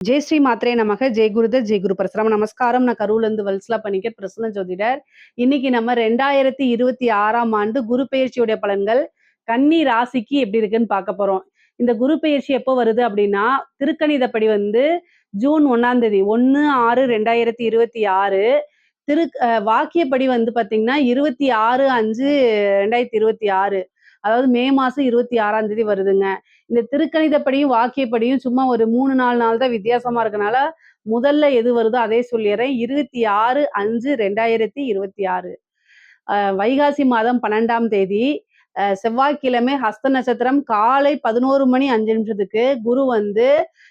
ஜெய் ஸ்ரீ மாத்ரே நமக, ஜெய் குருதர், ஜெய் குரு பரசுராம நமஸ்காரம். நான் கரூர்லேருந்து வல்சலா பணிக்கர், பிரசன்ன ஜோதிடர். இன்னைக்கு நம்ம 2026ஆம் ஆண்டு குரு பெயர்ச்சியுடைய பலன்கள் கன்னி ராசிக்கு எப்படி இருக்குன்னு பார்க்க போறோம். இந்த குரு பெயர்ச்சி எப்போ வருது அப்படின்னா, திருக்கணிதப்படி வந்து ஜூன் 1ஆம் தேதி 1/6/2026. வாக்கியப்படி வந்து பார்த்தீங்கன்னா 26/5/2026. அதாவது மே மாசம் 26ஆம் தேதி வருதுங்க. இந்த திருக்கணிதப்படியும் வாக்கியப்படியும் சும்மா ஒரு 3-4 நாள் தான் வித்தியாசமா இருக்கனால முதல்ல எது வருதோ அதே சொல்லிடுறேன். 26/5/2026. வைகாசி மாதம் 12ஆம் தேதி செவ்வாய்க்கிழமை ஹஸ்த நட்சத்திரம் காலை 11:05 குரு வந்து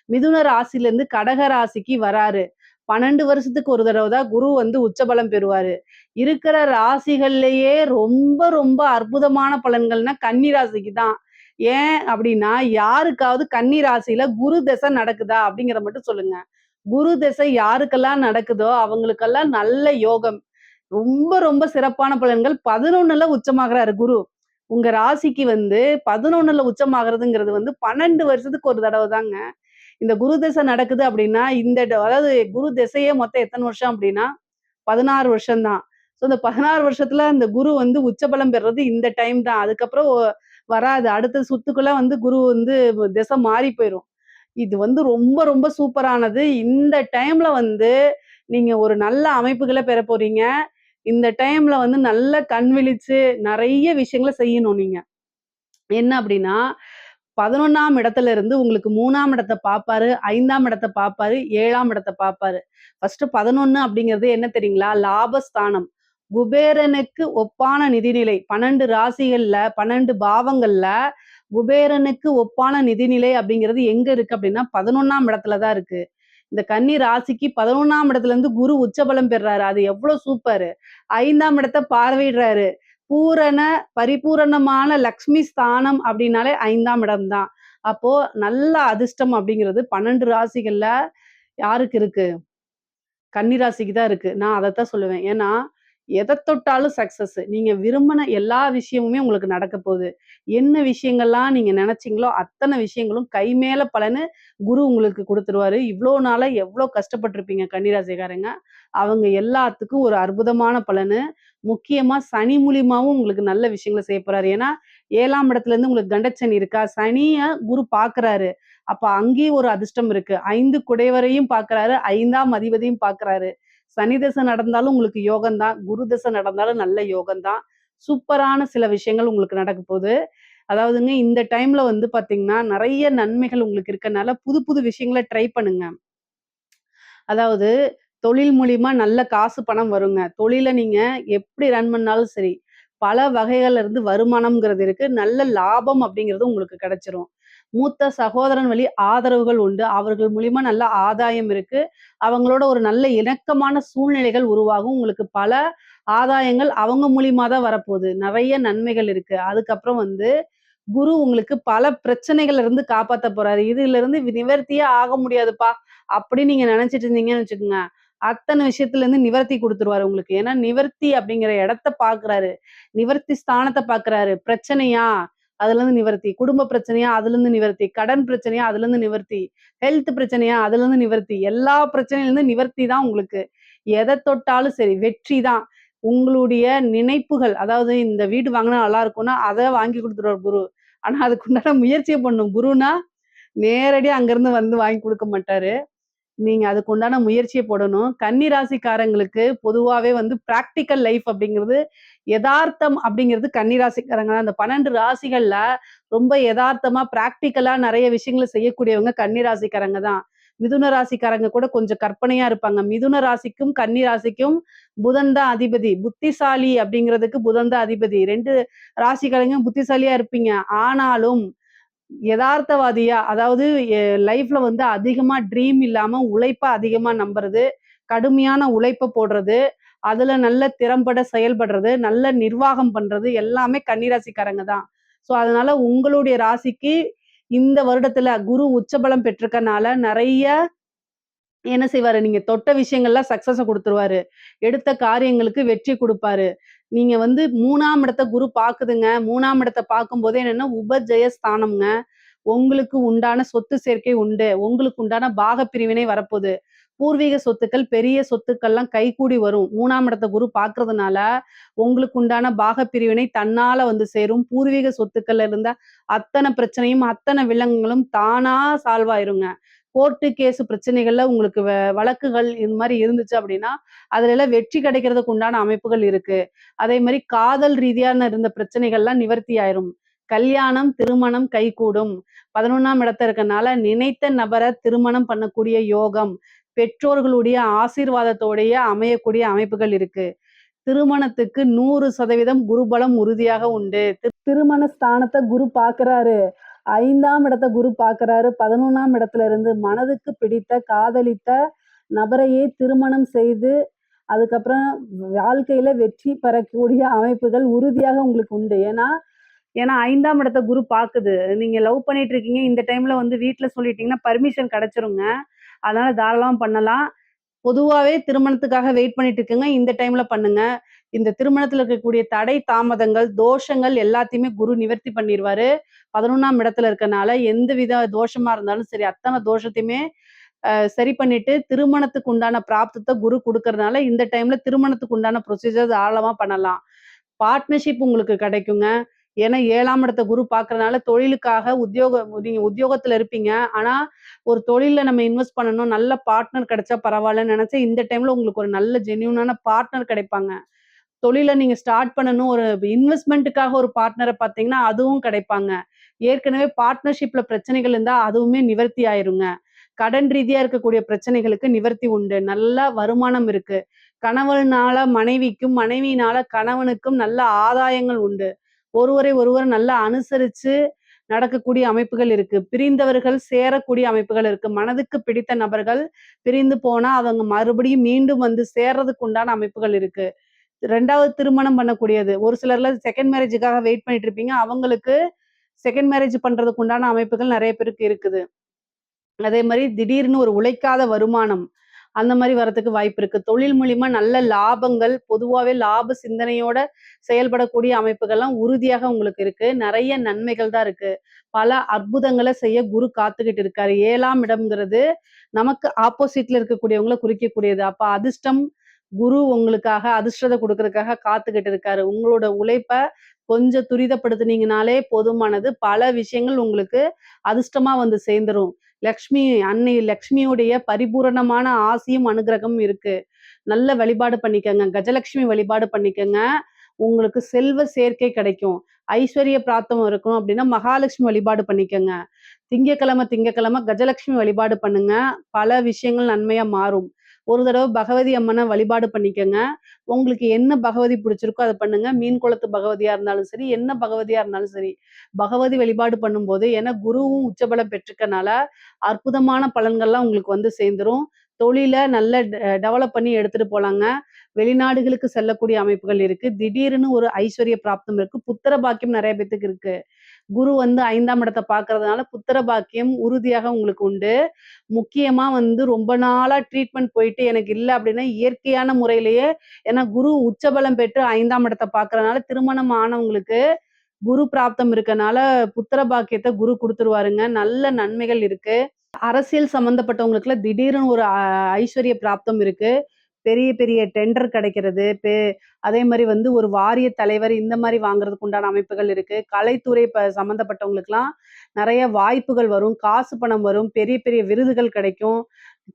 மிதுன ராசியிலிருந்து கடக ராசிக்கு வராரு. 12 வருஷத்துக்கு ஒரு தடவை தான் குரு வந்து உச்சபலம் பெறுவாரு. இருக்கிற ராசிகள்லயே ரொம்ப ரொம்ப அற்புதமான பலன்கள்னா கன்னி ராசிக்கு தான். ஏன் அப்படின்னா, யாருக்காவது கன்னி ராசியில குரு தசை நடக்குதா அப்படிங்கிறத மட்டும் சொல்லுங்க. குரு தசை யாருக்கெல்லாம் நடக்குதோ அவங்களுக்கெல்லாம் நல்ல யோகம். ரொம்ப ரொம்ப சிறப்பான பலன்கள். 11ல உச்சமாகறாரு குரு. உங்க ராசிக்கு வந்து 11ல உச்சமாகறதுங்கிறது வந்து 12 வருஷத்துக்கு ஒரு தடவை தாங்க. இந்த குரு தசை நடக்குது அப்படின்னா, அதாவது குரு திசையே மொத்தம் எத்தன வருஷம் அப்படின்னா, 16 வருஷம் தான். ஸோ இந்த 16 வருஷத்துல அந்த குரு வந்து உச்சபலம் பெறுறது இந்த டைம் தான். அதுக்கப்புறம் வராது. அடுத்த சுத்துக்குள்ள வந்து குரு வந்து திசை மாறி போயிரும். இது வந்து ரொம்ப ரொம்ப சூப்பரானது. இந்த டைம்ல வந்து நீங்க ஒரு நல்ல அமைப்புகள பெறப் போறீங்க. இந்த டைம்ல வந்து நல்லா கண் விழிச்சு நெறைய விஷயங்கள செய்யணும் நீங்க. என்ன அப்படின்னா, 11ஆம் இடத்துல இருந்து உங்களுக்கு 3ஆம் இடத்த பார்ப்பாரு, 5ஆம் இடத்த பார்ப்பாரு, 7ஆம் இடத்த பார்ப்பாரு. ஃபர்ஸ்ட் 11 அப்படிங்கிறது என்ன தெரியுங்களா? லாபஸ்தானம். குபேரனுக்கு ஒப்பான நிதிநிலை. 12 ராசிகள்ல, 12 பாவங்கள்ல குபேரனுக்கு ஒப்பான நிதிநிலை அப்படிங்கிறது எங்க இருக்கு அப்படின்னா, 11ஆம் இடத்துல தான் இருக்கு. இந்த கன்னி ராசிக்கு 11ஆம் இடத்துல இருந்து குரு உச்சபலம் பெறுறாரு. அது எவ்வளவு சூப்பரு. 5ஆம் இடத்த பார்வையிடுறாரு. பூரண பரிபூரணமான லக்ஷ்மி ஸ்தானம் அப்படின்னாலே 5ஆம் இடம் தான். அப்போ நல்ல அதிர்ஷ்டம் அப்படிங்கிறது 12 ராசிகள்ல யாருக்கு இருக்கு? கன்னி ராசிக்கு தான் இருக்கு. நான் அதத்தான் சொல்லுவேன். ஏன்னா, எத தொட்டாலும் சக்சஸ். நீங்க விரும்பின எல்லா விஷயமுமே உங்களுக்கு நடக்க போகுது. என்ன விஷயங்கள்லாம் நீங்க நெனச்சீங்களோ, அத்தன விஷயங்களும் கை மேல பலனு குரு உங்களுக்கு குடுத்துருவாரு. இவ்ளோ நாளா எவ்ளோ கஷ்டப்பட்டுருப்பீங்க கன்னி ராசிக்காரங்க. அவங்க எல்லாத்துக்கும் ஒரு அற்புதமான பலனு. முக்கியமா சனி மூலியமாவும் உங்களுக்கு நல்ல விஷயங்கள செய்ய போறாரு. ஏன்னா, 7ஆம் இடத்துல இருந்து உங்களுக்கு கண்டச்சனி இருக்கா? சனிய குரு பார்க்குறாரு. அப்ப அங்கேயும் ஒரு அதிர்ஷ்டம் இருக்கு. 5 குடைவரையும் பார்க்குறாரு, 5ஆம் அதிபதியும் பார்க்குறாரு. சனி தசை நடந்தாலும் உங்களுக்கு யோகம் தான். குரு தசை நடந்தாலும் நல்ல யோகம் தான். சூப்பரான சில விஷயங்கள் உங்களுக்கு நடக்க போகுது. அதாவதுங்க இந்த டைம்ல வந்து பார்த்தீங்கன்னா, நெறைய நன்மைகள் உங்களுக்கு இருக்கனால புது புது விஷயங்கள ட்ரை பண்ணுங்க. அதாவது தொழில் மூலியமா நல்ல காசு பணம் வருங்க. தொழில நீங்க எப்படி ரன் பண்ணாலும் சரி, பல வகைகள்ல இருந்து வருமானம்ங்கிறது இருக்கு. நல்ல லாபம் அப்படிங்கிறது உங்களுக்கு கிடைச்சிரும். மூத்த சகோதரன் வழி ஆதரவுகள் உண்டு. அவர்கள் மூலியமா நல்ல ஆதாயம் இருக்கு. அவங்களோட ஒரு நல்ல இணக்கமான சூழ்நிலைகள் உருவாகும். உங்களுக்கு பல ஆதாயங்கள் அவங்க மூலியமா தான் வரப்போகுது. நெறைய நன்மைகள் இருக்கு. அதுக்கப்புறம் வந்து குரு உங்களுக்கு பல பிரச்சனைகள்ல இருந்து காப்பாத்த போறாரு. இதுலருந்து நிவர்த்தியே ஆக முடியாதுப்பா, அப்படின்னு நீங்க நெனச்சுட்டு இருந்தீங்கன்னு வச்சுக்கோங்க. அத்தன விஷயத்துல இருந்து நிவர்த்தி குடுத்துருவாரு உங்களுக்கு. ஏன்னா, நிவர்த்தி அப்படிங்கிற இடத்த பார்க்குறாரு. நிவர்த்தி ஸ்தானத்த பார்க்குறாரு. பிரச்சனையா? அதுலருந்து நிவர்த்தி. குடும்ப பிரச்சனையா? அதுலருந்து நிவர்த்தி. கடன் பிரச்சனையா? அதுலருந்து நிவர்த்தி. ஹெல்த் பிரச்சனையா? அதுலருந்து நிவர்த்தி. எல்லா பிரச்சனையிலருந்து நிவர்த்தி தான் உங்களுக்கு. எத தொட்டாலும் சரி, வெற்றி தான். உங்களுடைய நினைப்புகள், அதாவது இந்த வீடு வாங்குனா நல்லா இருக்கும்னா, அத வாங்கி குடுத்துருவாரு குரு. ஆனா, அதுக்குண்டான முயற்சிய பண்ணணும். குருன்னா, நேரடியா அங்கருந்து வந்து வாங்கி குடுக்க மாட்டாரு. நீங்க அதுக்கு உண்டான முயற்சிய போடணும். கன்னி ராசிக்காரங்களுக்கு பொதுவாவே வந்து பிராக்டிகல் லைஃப் அப்படிங்கிறது, எதார்த்தம் அப்படிங்கிறது கன்னி ராசிக்காரங்க தான். அந்த 12 ராசிகள்ல ரொம்ப எதார்த்தமா, பிராக்டிகலா நெறைய விஷயங்கள செய்யக்கூடியவங்க கன்னி ராசிக்காரங்க தான். மிதுன ராசிக்காரங்க கூட கொஞ்சம் கற்பனையா இருப்பாங்க. மிதுன ராசிக்கும், கன்னி ராசிக்கும் புதன் தான் அதிபதி. புத்திசாலி அப்படிங்கிறதுக்கு புதன் தான் அதிபதி. 2 ராசிக்காரங்க புத்திசாலியா இருப்பீங்க. ஆனாலும் எதார்த்தவாதியா, அதாவது லைஃப்ல வந்து அதிகமா ட்ரீம் இல்லாம உழைப்ப அதிகமா நம்புறது, கடுமையான உழைப்ப போடுறது, அதுல நல்ல திறம்பட செயல்படுறது, நல்ல நிர்வாகம் பண்றது எல்லாமே கன்னி ராசிக்காரங்க தான். ஸோ அதனால உங்களுடைய ராசிக்கு இந்த வருடத்துல குரு உச்சபலம் பெற்றிருக்கனால நெறைய என்ன செய்வாரு, நீங்க தொட்ட விஷயங்கள்லாம் சக்சஸ குடுத்துருவாரு. எடுத்த காரியங்களுக்கு வெற்றி குடுப்பாரு. நீங்க வந்து 3ஆம் இடத்த குரு பாக்குதுங்க. 3ஆம் இடத்த பார்க்கும்போது என்னன்னா, உபஜய ஸ்தானம்ங்க. உங்களுக்கு உண்டான சொத்து சேர்க்கை உண்டு. உங்களுக்கு உண்டான பாகப் பிரிவினை வரப்போகுது. பூர்வீக சொத்துக்கள், பெரிய சொத்துக்கள்லாம் கைகூடி வரும். 3ஆம் இடத்த குரு பார்க்கறதுனால, உங்களுக்கு உண்டான பாகப் பிரிவினை தன்னால வந்து சேரும். பூர்வீக சொத்துக்கள்ல இருந்த அத்தன பிரச்சனையும், அத்தன வில்லங்கங்களும் தானா சால்வ் ஆயிருங்க. கோர்ட்டு, கேஸ் பிரச்சனைகள்ல உங்களுக்கு வழக்குகள் இது மாரி இருந்துச்சு அப்படின்னா, அதுலலாம் வெற்றி கிடைக்கிறதுக்கு உண்டான அமைப்புகள் இருக்கு. அதே மாரி காதல் ரீதியான இருந்த பிரச்சனைகள்லாம் நிவர்த்தி ஆயிரும். கல்யாணம், திருமணம் கைகூடும். 11ஆம் இடத்துல இருக்கனால நினைத்த நபர திருமணம் பண்ணக்கூடிய யோகம், பெற்றோர்களுடைய ஆசீர்வாதத்தோடைய அமையக்கூடிய அமைப்புகள் இருக்கு. திருமணத்துக்கு 100% குருபலம் உறுதியாக உண்டு. திருமண ஸ்தானத்த குரு பார்க்கிறாரு. 5ஆம் இடத்த குரு பார்க்கிறாரு. 11ஆம் இடத்துல இருந்து மனதுக்கு பிடித்த, காதலித்த நபரையே திருமணம் செய்து, அதுக்கப்புறம் வாழ்க்கையில வெற்றி பெறக்கூடிய அமைப்புகள் உறுதியாக உங்களுக்கு உண்டு. ஏன்னா ஏன்னா 5ஆம் இடத்த குரு பாக்குது. நீங்க லவ் பண்ணிட்டு இருக்கீங்க. இந்த டைம்ல வந்து வீட்ல சொல்லிட்டீங்கன்னா, பர்மிஷன் கிடைச்சிருங்க. அதனால தாராளமா பண்ணலாம். பொதுவாவே திருமணத்துக்காக வெயிட் பண்ணிட்டு இருக்கீங்க. இந்த டைம்ல பண்ணுங்க. இந்த திருமணத்துல இருக்கக்கூடிய தடை, தாமதங்கள், தோஷங்கள் எல்லாத்தையுமே குரு நிவர்த்தி பண்ணிருவாரு. 11ஆம் இடத்துல இருக்கனால, எந்தவித தோஷமா இருந்தாலும் சரி, அத்தன தோஷத்தையுமே சரி பண்ணிட்டு, திருமணத்துக்கு உண்டான பிராப்தத்த குரு குடுக்கறதுனால, இந்த டைம்ல திருமணத்துக்கு உண்டான ப்ரொசீஜர் தாராளமா பண்ணலாம். பார்ட்னர்ஷிப் உங்களுக்கு கிடைக்குங்க. ஏன்னா 7ஆம் இடத்த குரு பார்க்கறனால தொழிலுக்காக நீங்க உத்தியோகத்துல இருப்பீங்க. ஆனா, ஒரு தொழில்ல நம்ம இன்வெஸ்ட் பண்ணணும். நல்ல பார்ட்னர் கிடைச்சா பரவாயில்லன்னு நெனச்சா, இந்த டைம்ல உங்களுக்கு ஒரு நல்ல ஜென்யூனான பார்ட்னர் கிடைப்பாங்க. தொழில நீங்க ஸ்டார்ட் பண்ணணும். ஒரு இன்வெஸ்ட்மென்ட்டுக்காக ஒரு பார்ட்னர பார்த்தீங்கன்னா, அதுவும் கிடைப்பாங்க. ஏற்கனவே பார்ட்னர்ஷிப்ல பிரச்சனைகள் இருந்தா, அதுவுமே நிவர்த்தி ஆயிருங்க. கடன் ரீதியா இருக்கக்கூடிய பிரச்சனைகளுக்கு நிவர்த்தி உண்டு. நல்ல வருமானம் இருக்கு. கணவனால மனைவிக்கும், மனைவியினால கணவனுக்கும் நல்ல ஆதாயங்கள் உண்டு. ஒருவரை ஒருவர் நல்லா அனுசரிச்சு நடக்கக்கூடிய அமைப்புகள் இருக்கு. பிரிந்தவர்கள் சேரக்கூடிய அமைப்புகள் இருக்கு. மனதுக்கு பிடித்த நபர்கள் பிரிந்து போனா, அவங்க மறுபடியும் மீண்டும் வந்து சேர்றதுக்கு உண்டான அமைப்புகள் இருக்கு. 2வது திருமணம் பண்ணக்கூடியது. ஒரு சிலர்லாம் செகண்ட் மேரேஜுக்காக வெயிட் பண்ணிட்டு இருப்பீங்க. அவங்களுக்கு செகண்ட் மேரேஜ் பண்றதுக்கு உண்டான அமைப்புகள் நெறைய பேருக்கு இருக்குது. அதே மாரி திடீர்னு ஒரு உழைக்காத வருமானம், அந்த மாரி வரதுக்கு வாய்ப்பு இருக்கு. தொழில் மூலியமா நல்ல லாபங்கள், பொதுவாவே லாப சிந்தனையோட செயல்படக்கூடிய அமைப்புகள்லாம் உறுதியாக உங்களுக்கு இருக்கு. நெறைய நன்மைகள் தான் இருக்கு. பல அற்புதங்கள செய்ய குரு காத்துக்கிட்டு இருக்காரு. 7ஆம் இடம்ங்கிறது நமக்கு ஆப்போசிட்ல இருக்கக்கூடியவங்கள குறிக்கக்கூடியது. அப்ப அதிர்ஷ்டம், குரு உங்களுக்காக அதிர்ஷ்டத்த குடுக்கறதுக்காக காத்துக்கிட்டு இருக்காரு. உங்களோட உழைப்ப கொஞ்சம் துரிதப்படுத்துனீங்கனாலே போதுமானது. பல விஷயங்கள் உங்களுக்கு அதிர்ஷ்டமா வந்து சேர்ந்துரும். அன்னை லக்ஷ்மியுடைய பரிபூரணமான ஆசியும், அனுக்கிரகமும் இருக்கு. நல்ல வழிபாடு பண்ணிக்கங்க. கஜலட்சுமி வழிபாடு பண்ணிக்கங்க. உங்களுக்கு செல்வ சேர்க்கை கிடைக்கும். ஐஸ்வர்ய பிராப்தம் இருக்கணும் அப்படின்னா, மகாலட்சுமி வழிபாடு பண்ணிக்கங்க. திங்கட்கிழமை கஜலட்சுமி வழிபாடு பண்ணுங்க. பல விஷயங்கள் நன்மையா மாறும். ஒரு தடவ பகவதி அம்மன வழிபாடு பண்ணிக்கங்க. உங்களுக்கு என்ன பகவதி பிடிச்சிருக்கோ அத பண்ணுங்க. மீன் குளத்து பகவதியா இருந்தாலும் சரி, என்ன பகவதியா இருந்தாலும் சரி. பகவதி வழிபாடு பண்ணும்போது ஏன்னா குருவும் உச்சபலம் பெற்றுக்கனால, அற்புதமான பலன்கள்லாம் உங்களுக்கு வந்து சேர்ந்துரும். தொழில நல்ல டெவலப் பண்ணி எடுத்துட்டு போலாங்க. வெளிநாடுகளுக்கு செல்லக்கூடிய அமைப்புகள் இருக்கு. திடீர்னு ஒரு ஐஸ்வர்ய பிராப்தம் இருக்கு. புத்திர பாக்கியம் நெறைய பேத்துக்கு இருக்கு. குரு வந்து 5ஆம் இடத்த பார்க்கறதுனால புத்திர பாக்கியம் உறுதியாக உங்களுக்கு உண்டு. முக்கியமா வந்து ரொம்ப நாளா ட்ரீட்மெண்ட் போயிட்டு எனக்கு இல்ல அப்படின்னா, இயற்கையான முறையிலேயே ஏன்னா குரு உச்சபலம் பெற்று 5ஆம் இடத்த பார்க்கறனால திருமணம் ஆனவங்களுக்கு குரு பிராப்தம் இருக்கனால புத்திர பாக்கியத்த குரு குடுத்துருவாருங்க. நல்ல நன்மைகள் இருக்கு. அரசியல் சம்மந்தப்பட்டவங்களுக்குலாம் திடீர்னு ஒரு ஐஸ்வர்ய பிராப்தம் இருக்கு. பெரிய பெரிய டெண்டர் கிடைக்கிறது. அதே மாரி வந்து ஒரு வாரிய தலைவர் இந்த மாரி வாங்குறதுக்கு உண்டான அமைப்புகள் இருக்கு. கலைத்துறை சம்மந்தப்பட்டவங்களுக்குலாம் நெறைய வாய்ப்புகள் வரும். காசு பணம் வரும். பெரிய பெரிய விருதுகள் கிடைக்கும்.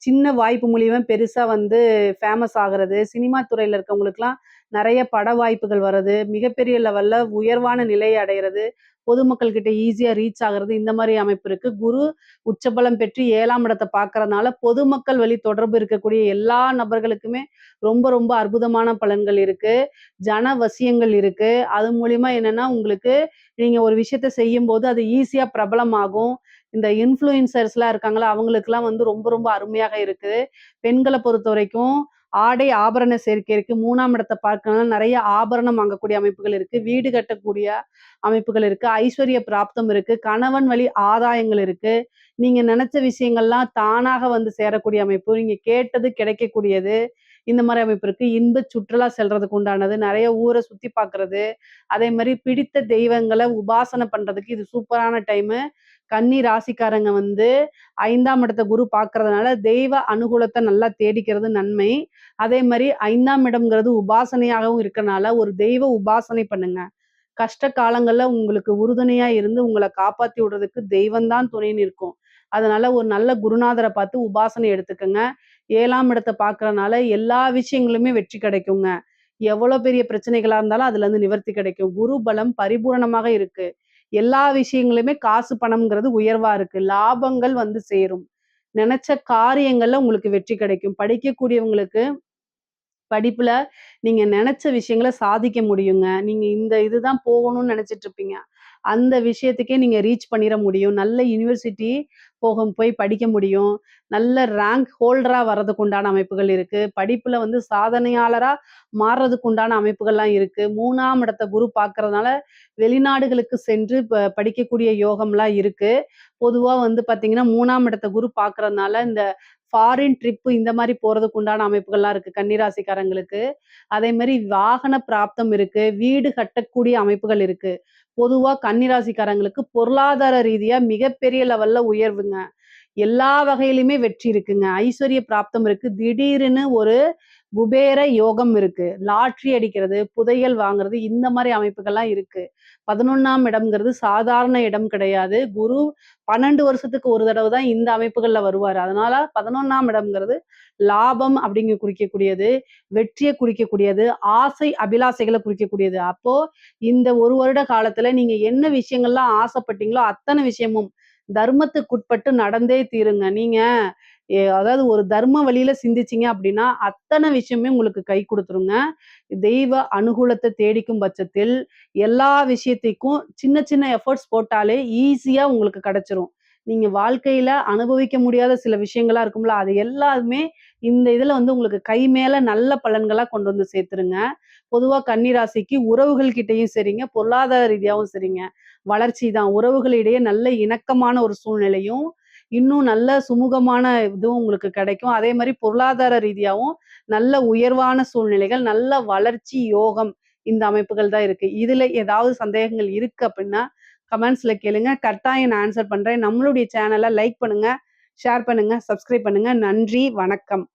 சின்ன வாய்ப்பு மூலியமா பெருசா வந்து ஃபேமஸ் ஆகுறது. சினிமா துறையில இருக்கவங்களுக்குலாம் நெறைய பட வாய்ப்புகள் வர்றது. மிகப்பெரிய லெவல்ல உயர்வான நிலைய அடையறது. பொதுமக்கள் கிட்ட ஈஸியா ரீச் ஆகுறது. இந்த மாரி அமைப்பு இருக்கு. குரு உச்சபலம் பெற்று 7ஆம் இடத்த பார்க்கறனால, பொதுமக்கள் வழி தொடர்பு இருக்கக்கூடிய எல்லா நபர்களுக்குமே ரொம்ப ரொம்ப அற்புதமான பலன்கள் இருக்கு. ஜன வசியங்கள் இருக்கு. அது மூலியமா என்னன்னா, உங்களுக்கு நீங்க ஒரு விஷயத்த செய்யும்போது அது ஈஸியா பிரபலமாகும். இந்த இன்ஃப்ளூயன்சர்ஸ்லாம் இருக்காங்கல்ல, அவங்களுக்கெல்லாம் வந்து ரொம்ப ரொம்ப அருமையாக இருக்கு. பெண்கள பொறுத்தவரைக்கும் ஆடை, ஆபரண சேர்க்கை இருக்கு. 3ஆம் இடத்த பார்க்கறனால நெறைய ஆபரணம் வாங்கக்கூடிய அமைப்புகள் இருக்கு. வீடு கட்டக்கூடிய அமைப்புகள் இருக்கு. ஐஸ்வர்ய பிராப்தம் இருக்கு. கணவன் வழி ஆதாயங்கள் இருக்கு. நீங்க நெனச்ச விஷயங்கள்லாம் தானாக வந்து சேரக்கூடிய அமைப்பு. நீங்க கேட்டது கிடைக்கக்கூடியது. இந்த மாரி அமைப்பு இருக்கு. இன்ப சுற்றுலா செல்றதுக்கு உண்டானது. நெறைய ஊர சுத்தி பார்க்கறது. அதே மாரி பிடித்த தெய்வங்கள உபாசனை பண்றதுக்கு இது சூப்பரான டைமு. கன்னி ராசிக்காரங்க வந்து 5ஆம் இடத்த குரு பார்க்கறதுனால தெய்வ அனுகூலத்த நல்லா தேடிக்கிறது நன்மை. அதே மாரி 5ஆம் இடம்ங்கிறது உபாசனையாகவும் இருக்கனால ஒரு தெய்வ உபாசனை பண்ணுங்க. கஷ்ட காலங்கள்ல உங்களுக்கு உறுதுணையா இருந்து உங்கள காப்பாத்தி விடுறதுக்கு தெய்வம் தான் துணை நிற்கும். அதனால ஒரு நல்ல குருநாதர பார்த்து உபாசனை எடுத்துக்கங்க. 7ஆம் இடத்த பார்க்கறனால எல்லா விஷயங்களுமே வெற்றி கிடைக்குங்க. எவ்வளோ பெரிய பிரச்சனைகளா இருந்தாலும் அதுலருந்து நிவர்த்தி கிடைக்கும். குரு பலம் பரிபூரணமாக இருக்கு. எல்லா விஷயங்களுமே காசு பணம்ங்கிறது உயர்வா இருக்கு. லாபங்கள் வந்து சேரும். நெனச்ச காரியங்கள்ல உங்களுக்கு வெற்றி கிடைக்கும். படிக்கக்கூடியவங்களுக்கு படிப்புல நீங்க நெனச்ச விஷயங்கள சாதிக்க முடியுங்க. நீங்க இந்த இதுதான் போகணும்னு நெனச்சிட்டு இருப்பீங்க. அந்த விஷயத்துக்கே நீங்க ரீச் பண்ணிற முடியும். நல்ல யுனிவர்சிட்டி போய் படிக்க முடியும். நல்ல ரேங்க் ஹோல்டரா வர்றதுக்கு உண்டான அமைப்புகள் இருக்கு. படிப்புல வந்து சாதனையாளரா மாறுறதுக்கு உண்டான அமைப்புகள்லாம் இருக்கு. 3ஆம் இடத்த குரு பார்க்கறதுனால வெளிநாடுகளுக்கு சென்று படிக்கக்கூடிய யோகம்லாம் இருக்கு. பொதுவா வந்து பார்த்தீங்கன்னா, 3ஆம் இடத்த குரு பார்க்கறதுனால இந்த ஃபாரின் ட்ரிப் இந்த மாரி போறதுக்கு உண்டான அமைப்புகள்லாம் இருக்கு கன்னிராசிக்காரங்களுக்கு. அதே மாரி வாகன பிராப்தம் இருக்கு. வீடு கட்டக்கூடிய அமைப்புகள் இருக்கு. பொதுவா கன்னிராசிக்காரங்களுக்கு பொருளாதார ரீதியா மிகப்பெரிய லெவல்ல உயர்வுங்க. எல்லா வகையிலுமே வெற்றி இருக்குங்க. ஐஸ்வர்ய பிராப்தம் இருக்கு. திடீர்னு ஒரு குபேர யோகம் இருக்கு. லாட்டரி அடிக்கிறது, புதையல் வாங்குறது இந்த மாரி அமைப்புகள்லாம் இருக்கு. 11ஆம் இடம்ங்கிறது சாதாரண இடம் கிடையாது. குரு 12 வருஷத்துக்கு ஒரு தடவ தான் இந்த அமைப்புகள்ல வருவாரு. அதனால 11ஆம் இடம்ங்கிறது லாபம் அப்படிங்க குறிக்கக்கூடியது, வெற்றிய குறிக்கக்கூடியது, ஆசை அபிலாசைகள குறிக்கக்கூடியது. அப்போ இந்த 1 வருட காலத்துல நீங்க என்ன விஷயங்கள்லாம் ஆசைப்பட்டீங்களோ, அத்தன விஷயமும் தர்மத்துக்குட்பட்டு நடந்தே தீருங்க. நீங்க அதாவது ஒரு தர்ம வழியில சிந்திச்சீங்க அப்படின்னா, அத்தன விஷயமே உங்களுக்கு கை குடுத்துருங்க. தெய்வ அனுகூலத்த தேடிக்கும் பட்சத்தில், எல்லா விஷயத்திக்கும் சின்ன சின்ன எஃபோர்ட்ஸ் போட்டாலே ஈஸியா உங்களுக்கு கிடைச்சிரும். நீங்க வாழ்க்கையில அனுபவிக்க முடியாத சில விஷயங்களா இருக்கும்ல, அது எல்லாமே இந்த இதுல வந்து உங்களுக்கு கை மேல நல்ல பலன்களா கொண்டு வந்து சேர்த்துருங்க. பொதுவா கன்னி ராசிக்கு உறவுகள் கிட்டயும் சரிங்க, பொருளாதார ரீதியாவும் சரிங்க. வளர்ச்சி தான். உறவுகளிடையே நல்ல இணக்கமான ஒரு சூழ்நிலையும், இன்னும் நல்ல சுமூகமான இதுவும் உங்களுக்கு கிடைக்கும். அதே மாரி பொருளாதார ரீதியாவும் நல்ல உயர்வான சூழ்நிலைகள், நல்ல வளர்ச்சி, யோகம் இந்த அமைப்புகள் தான் இருக்கு. இதுல ஏதாவது சந்தேகங்கள் இருக்கு அப்டின்னா, கமெண்ட்ஸ்ல கேளுங்க. கட்டாயம் நான் ஆன்சர் பண்றேன். நம்மளுடைய சேனல லைக் பண்ணுங்க, ஷேர் பண்ணுங்க, சப்ஸ்கிரைப் பண்ணுங்க. நன்றி, வணக்கம்.